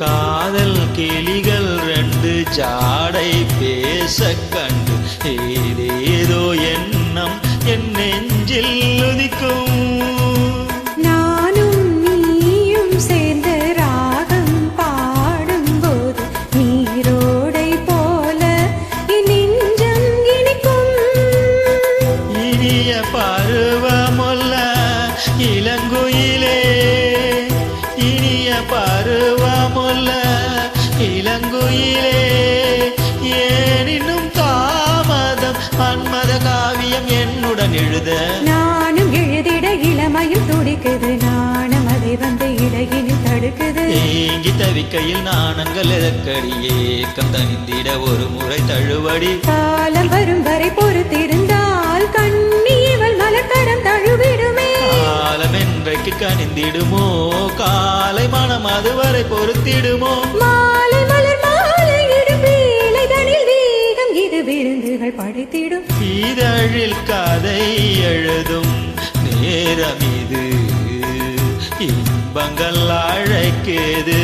காதல் கிளிகள் ரெண்டு ஜாடை பேச கண்டு ஏதேதோ எண்ணம் என் நெஞ்சில் உதிக்கும். நானும் நீயும் சேர்ந்து ராகம் பாடும்போது நீரோடை போல என் நெஞ்சம் இனிக்கும். இனிய பருவமொல்ல இளங்குயிலே, இனிய பருவமொல்ல இளங்குயிலே, ஏனினும் தாமதம் மன்மத காவியம் என்னுடன் எழுத. நானும் எழுதிட இளமையில் துடிக்குது, நானும் அதை வந்து இடையினில் தடுக்குது. ஏங்கி தவிக்கையில் நாணங்கள் எதற்கடி, ஏக்கம் தனிந்திட ஒரு முறை தழுவடி. காலம் வரும் வரை பொறுத்திருந்தால் கண்ணி இவள் மலக்கரம் தழுவிடுமே. காலம் என்றைக்கு கனிந்திடுமோ, காலை மனம் அதுவரை பொறுத்திடுமோ. மாலை மலர் மாலையிடும் வேளைதனில் வேகம் இது விருந்துகள் படைத்திடும். இதழில் கதை எழுதும் நேரம் இது, இன்பங்கள் அழைக்குது.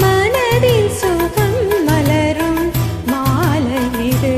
மனதில் சுகம் மலரும் மாலை இது.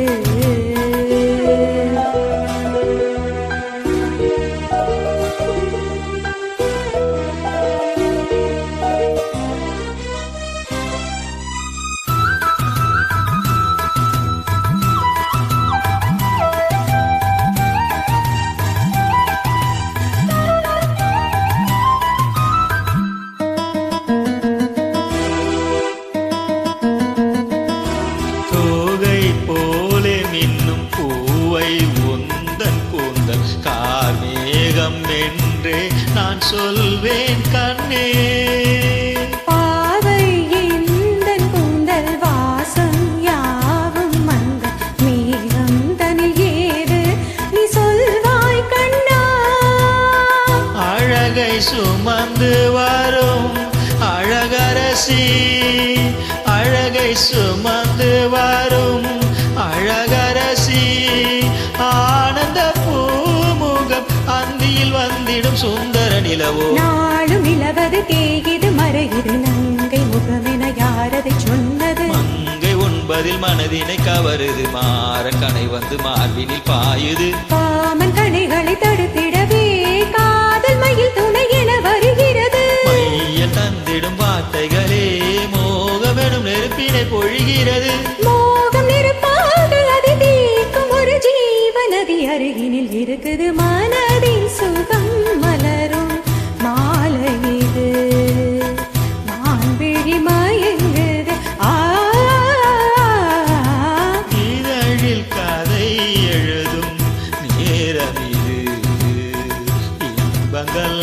தோகை போலே மின்னும் பூவை உந்தன் கூந்தல் கார்மேகம் என்றே நான் சொல்வேன் கண்ணே. பாவை எந்தன் கூந்தல் வாசம் யாவும் மந்த மேகம் தனில் ஏது நீ சொல்வாய் கண்ணா. அழகை சுமந்து வரும் அழகரசி, அழகை சுமந்து வரும் அழகரசி, ஆனந்த பூமுகம் அந்தியில் வந்திடும் சுந்தர நிலவோ. நாளும் நிலவது தேகிது மறையுது நங்கை முகமென யாரதை சொன்னது. மங்கை உண்பதில் மனதினை கவருது, மாறன் கனை வந்து மார்பினில் பாயுது. காமன் கணைகளை தடுத்திடவே காதல் மயில் துணை என வருகிறது. மையல் தந்திடும் வார்த்தைகளே மோகமெனும் நெருப்பினை பொழிகிறது. மோகம் நெருப்பாக அதை தீர்க்கும் ஒரு ஜீவநதி அருகினில் இருக்குது. மனதின் சுகம் மலரும் மாலை இது, மான்விழி மயங்குது. இதழில் கதை எழுதும் நேரம் இது, இன்பங்கள்